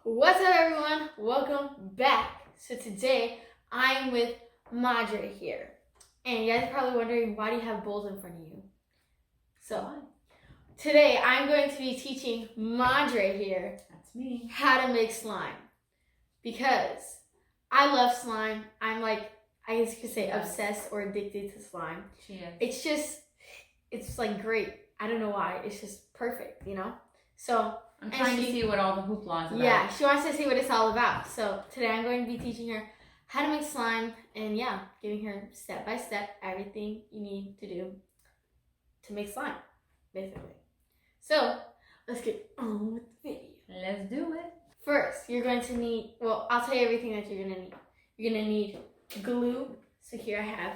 What's up, everyone? Welcome back. So today I'm with Madre here, and you guys are probably wondering, why do you have bowls in front of you? So today I'm going to be teaching Madre here, that's me, how to make slime, because I love slime. I'm like, I guess you could say obsessed or addicted to slime. She is. It's like great. I don't know why. It's just perfect, So I'm trying to see what all the hoopla is about. Yeah, she wants to see what it's all about. So today I'm going to be teaching her how to make slime and giving her step by step everything you need to do to make slime, basically. So let's get on with the video. Let's do it. First, you're going to need, I'll tell you everything that you're going to need. You're going to need glue. So here I have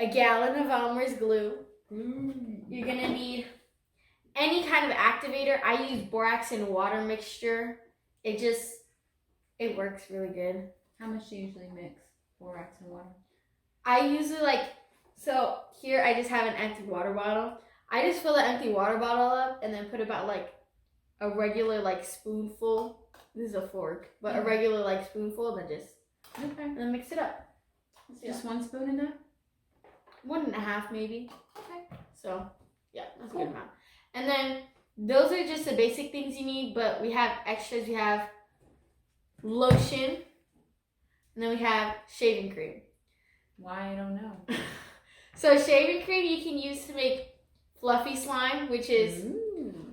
a gallon of Elmer's glue. You're going to need any kind of activator. I use borax and water mixture. It works really good. How much do you usually mix borax and water? I usually so here I just have an empty water bottle. I just fill the empty water bottle up and then put about a regular spoonful. This is a fork, but a regular spoonful, and then mix it up. So, just 1 spoon in that? 1.5 maybe. Okay. So yeah, that's a good amount. And then those are just the basic things you need, but we have extras. We have lotion, and then we have shaving cream. Why, I don't know. So shaving cream you can use to make fluffy slime, which is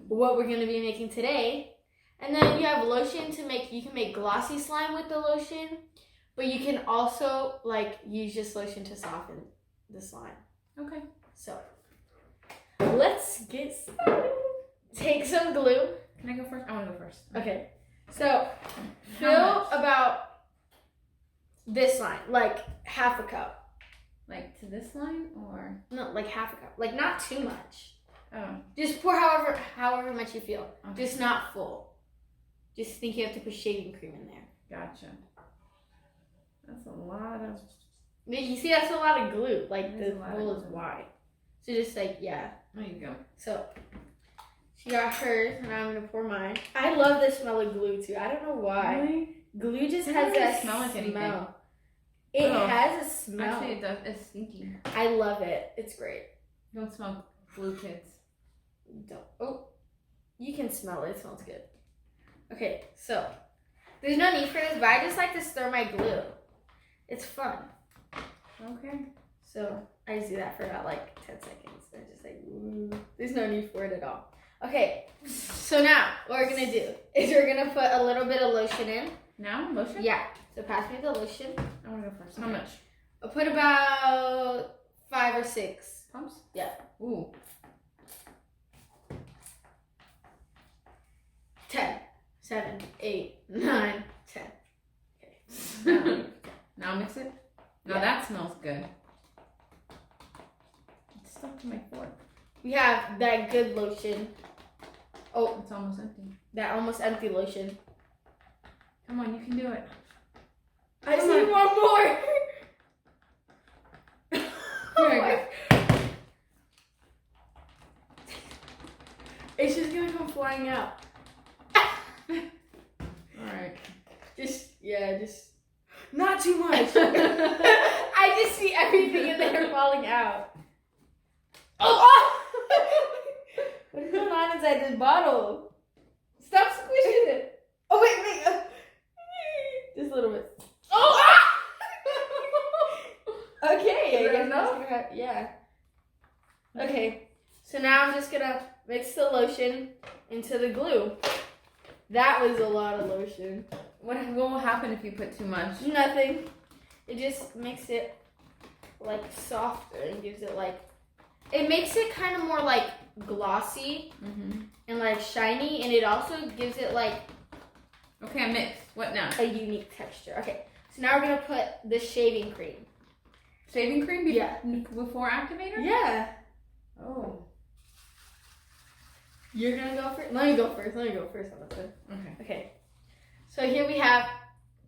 what we're going to be making today. And then you have lotion you can make glossy slime with the lotion, but you can also use just lotion to soften the slime. Okay. So let's get started. Take some glue. Can I go first? I want to go first. Okay. So fill about this line, half a cup. To this line or? No, half a cup. Not too much. Oh. Just pour however much you feel. Okay. Just not full. Just think you have to put shaving cream in there. Gotcha. That's a lot of... You see, that's a lot of glue. The a lot bowl of is glue. wide. So just There you go. So she got hers, and I'm gonna pour mine. I love the smell of glue too. I don't know why. Really? Glue just It has doesn't that smell like anything. smell. It has a smell. Actually, it does. It's stinky. I love it. It's great. Don't smell glue, kids. Don't. Oh, you can smell it. It smells good. Okay, so there's no need for this, but I just like to stir my glue. It's fun. Okay. So I just do that for about 10 seconds. And just there's no need for it at all. Okay, so now what we're gonna do is we're gonna put a little bit of lotion in. Now? Lotion? Yeah. So pass me the lotion. I want to go first. How much? I'll put about 5 or 6 pumps. Yeah. Ooh. 10, 7, 8, 9, 10. Okay. Now mix it. Now Yeah. that smells good. It's stuck to my fork. We have that good lotion. Oh, It's almost empty. that almost empty lotion. Come on, you can do it. I just need one more. Here, It's just gonna come flying out. Alright. Just not too much. I just see everything in there falling out. Oh! What is going on inside this bottle? Stop squishing it. Oh wait. Just a little bit. Oh! Okay. Is that I guess enough? that's gonna yeah. Okay. So now I'm just gonna mix the lotion into the glue. That was a lot of lotion. What will happen if you put too much? Nothing. It just makes it softer and gives it it makes it kind of more glossy and shiny, and it also gives it Okay, I mixed. What now? a unique texture. Okay, so now we're gonna put the shaving cream. Shaving cream Yeah. before activator? Yeah. Oh. You're gonna go first? Let me go first on this one. Okay. Okay. So here we have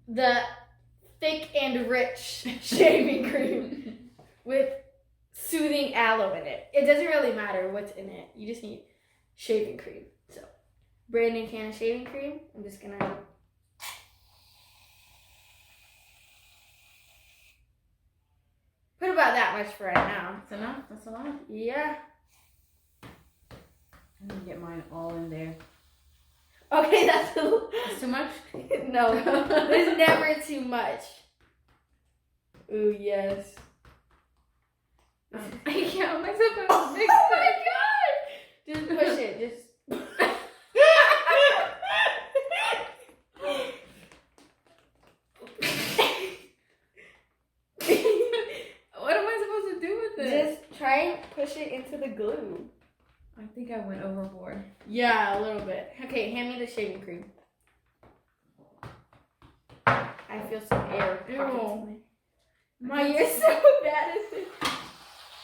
the thick and rich shaving cream with soothing aloe in it. It doesn't really matter what's in it. You just need shaving cream. So, brand new can of shaving cream. I'm just gonna Put about that much for right now. That's enough? That's a lot? Yeah. I'm gonna get mine all in there. Okay, that's That's too much? No, there's never too much. Ooh, yes. I can't myself out Oh mix my it. god! Just push it. Just. What am I supposed to do with this? Just try and push it into the glue. I think I went overboard. Yeah, a little bit. Okay, hand me the shaving cream. I feel some air. Ew. My ear's so bad at this.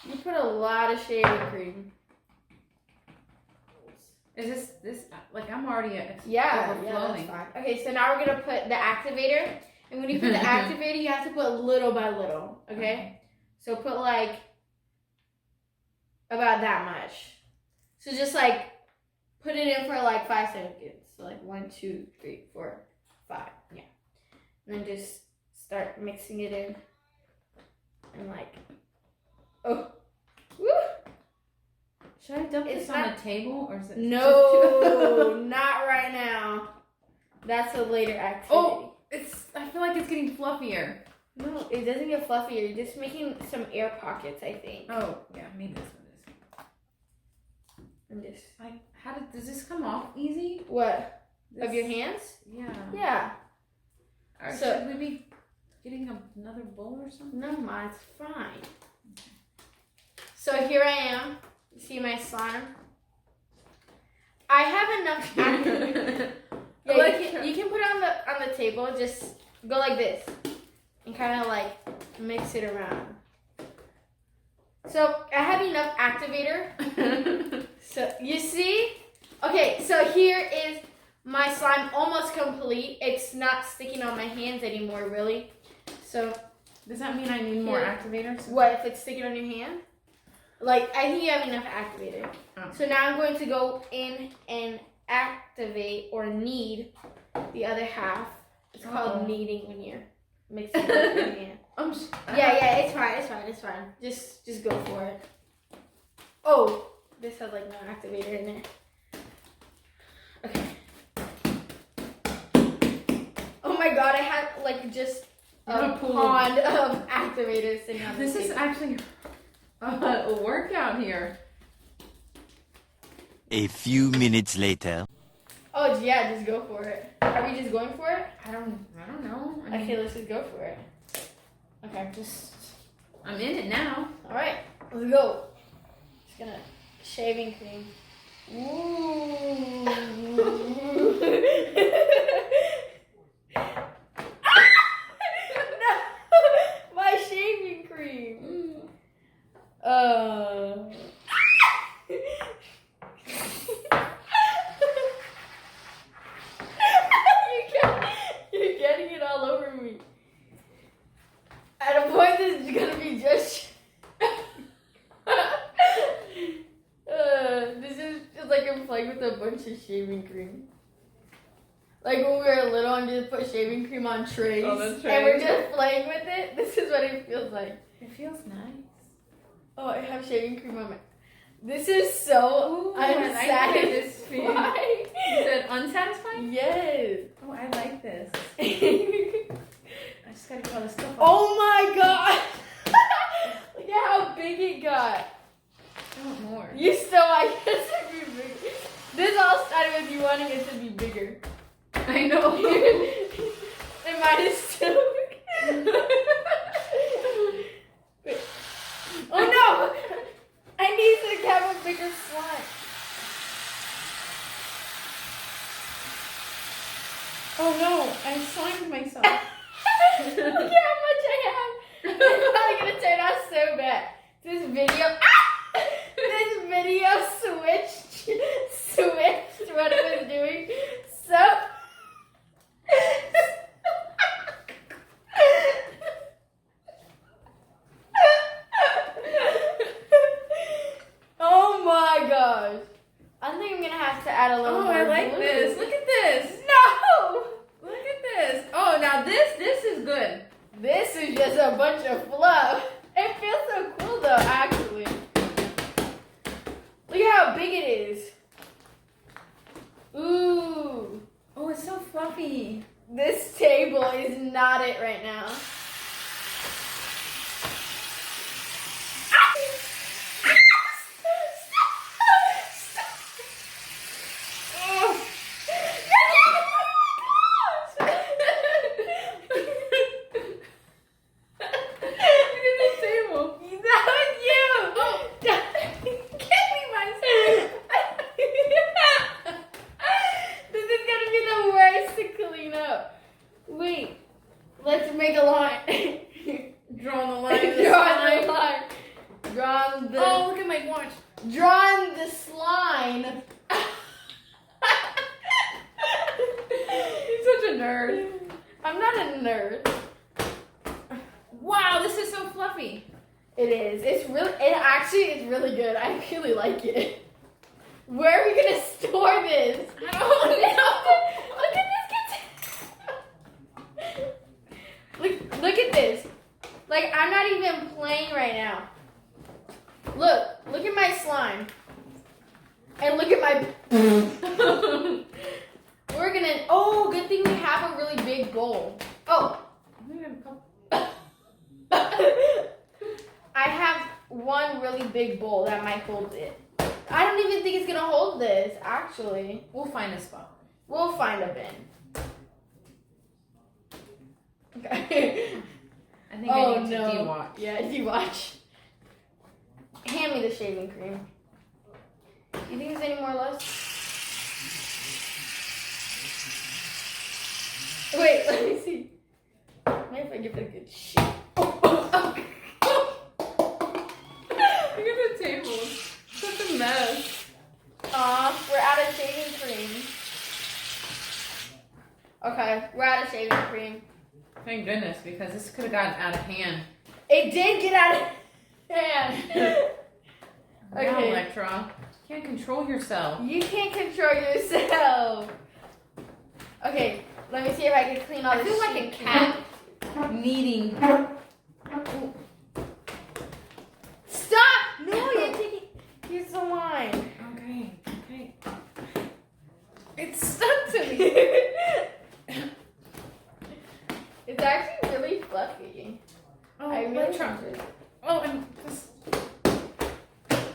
You put a lot of shaving cream. Is this like I'm already Yeah, overflowing? that's fine. Okay, so now we're gonna put the activator. And when you put the activator, you have to put little by little. Okay? So put like about that much. So just like put it in for like 5 seconds. So like 1, 2, 3, 4, 5. Yeah. And then just start mixing it in. And like, oh, woo! Should I dump It's this on not- a table or is it? No, not right now. That's a later activity. Oh, I feel like it's getting fluffier. No, it doesn't get fluffier. You're just making some air pockets, I think. Oh, yeah, maybe this one is. And just Does this come off easy? what? This, Of your hands? Yeah. Yeah. Or So- should we be getting another bowl or something? No, ma, it's fine. So here I am. You see my slime? I have enough activator. Yeah, Like- you can put it on the table. Just go like this and kind of like mix it around. So I have enough activator. So you see? Okay, so here is my slime almost complete. It's not sticking on my hands anymore, really. So Does that mean I need more Yeah. activators? what if it's sticking on your hand? Like I think you have enough activator. Oh. So now I'm going to go in and activate or knead the other half. It's called kneading when you're mixing it with your hand. Yeah, it's fine. Just go for it. Oh, this has like no activator in there. Okay. Oh my god, I had like just a pond of activators sitting on This is table. actually a workout here. A few minutes later. Oh yeah, just go for it. Are we just going for it? I don't know. I mean, Okay, let's just go for it. Okay, I'm in it now. all right, let's go. Just gonna shaving cream. Ooh. No, my shaving cream. You're getting it all over me. At a point, this is gonna be just. This is just like I'm playing with a bunch of shaving cream. Like when we were little and just put shaving cream on trays, Oh, that's and we're right. just playing with it. This is what it feels like. It feels nice. Oh, I have shaving cream on my. This is so Ooh, I like how this feels. unsatisfying. You said unsatisfying? Yes. Oh, I like this. Oh I just gotta get all this stuff off. my god! Look at how big it got. I want more. You still want it to be bigger. This all started with you wanting it to be bigger. I know. And mine is still big. Wait. Oh no! I need to have a bigger slime. Oh no, I slimed myself. Look at how much I have. It's probably gonna turn out so bad. This video, this video switched what it was doing. So. Oh my gosh. I think I'm gonna have to add a little Oh, more I like glue. this. Look at this. No! Look at this. Oh, now this is good. This is just a bunch of fluff. It feels fluffy. This table is not it right now. Let's make a line. Drawing the line. Drawing the line. Drawing the. Oh, look at my watch. Drawing the slime. You're such a nerd. I'm not a nerd. Wow, this is so fluffy. It is. It actually is really good. I really like it. Where are we gonna store this? I don't know. Look at this. Look at this. Like, I'm not even playing right now. Look at my slime. And look at my. We're gonna. Oh, good thing we have a really big bowl. Oh. I have one really big bowl that might hold it. I don't even think it's gonna hold this, actually. We'll find a spot. We'll find a bin. Okay. I think I need to de-watch. Yeah, de-watch. Hand me the shaving cream. You think there's any more left? Wait, let me see. Maybe if I give it a good shake. Look at the table. Such a mess. We're out of shaving cream. Okay, we're out of shaving cream. Thank goodness, because this could have gotten out of hand. It did get out of hand. Wow, Okay. Elektra. You can't control yourself. You can't control yourself. Okay, let me see if I can clean all I this feel like a shit. cat needing. Stop! No, you're taking. Here's the line. Okay. It's stuck to me. It's actually really fluffy. Oh, I really Elektra. enjoy it. Oh, and this.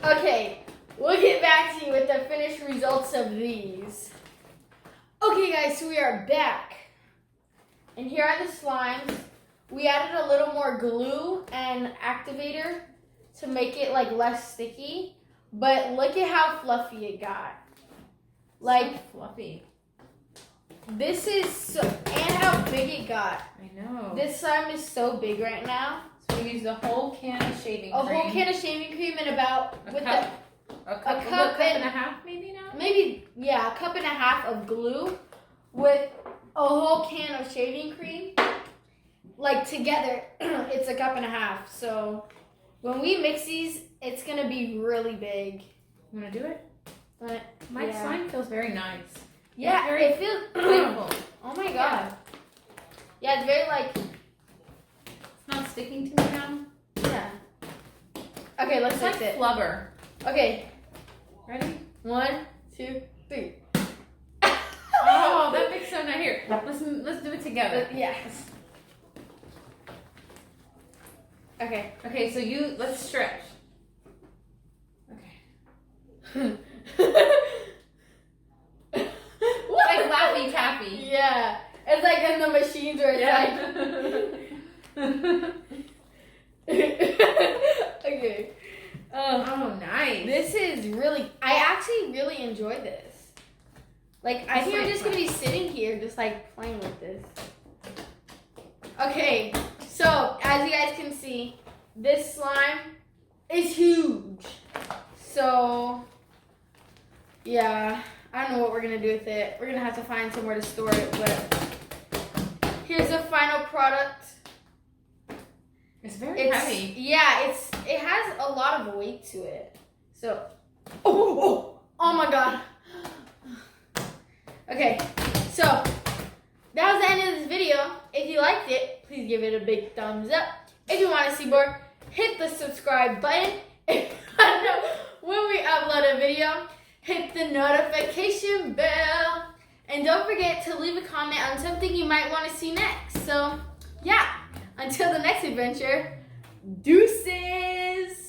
Okay, we'll get back to you with the finished results of these. Okay, guys, so we are back. And here are the slimes. We added a little more glue and activator to make it like less sticky. But look at how fluffy it got. Like, So fluffy. this is so, and how big it got. I know. This slime is so big right now. So we used a whole can of shaving A cream. whole can of shaving cream and about A with cup. A cup and and a half, maybe now. maybe a cup and a half of glue with a whole can of shaving cream. Like together, it's a cup and a half. So when we mix these, it's gonna be really big. You wanna do it? But My yeah. slime feels very nice. Yeah, very it feels. playful. Oh my god. Yeah, it's very like. It's not sticking to me now. Yeah. Okay, let's It's fix like it. flubber. Okay, Ready? 1, 2, 3. Oh, that makes so nice. Here, let's do it together. Yeah. Okay. Okay, so let's stretch. Okay. Like Laffy Taffy. Yeah. It's like in the machines where it's okay. Oh, nice. This is really. I actually really enjoy this. Like, I think I'm just gonna be sitting here, just like playing with this. Okay, so as you guys can see, this slime is huge. So, yeah, I don't know what we're gonna do with it. We're gonna have to find somewhere to store it, but here's the final product. It's very heavy. Yeah, it has a lot of weight to it. So, oh my god. Okay, so that was the end of this video. If you liked it, please give it a big thumbs up. If you want to see more, hit the subscribe button. If you want to know when we upload a video, hit the notification bell. And don't forget to leave a comment on something you might want to see next. So, yeah, until the next adventure, deuces!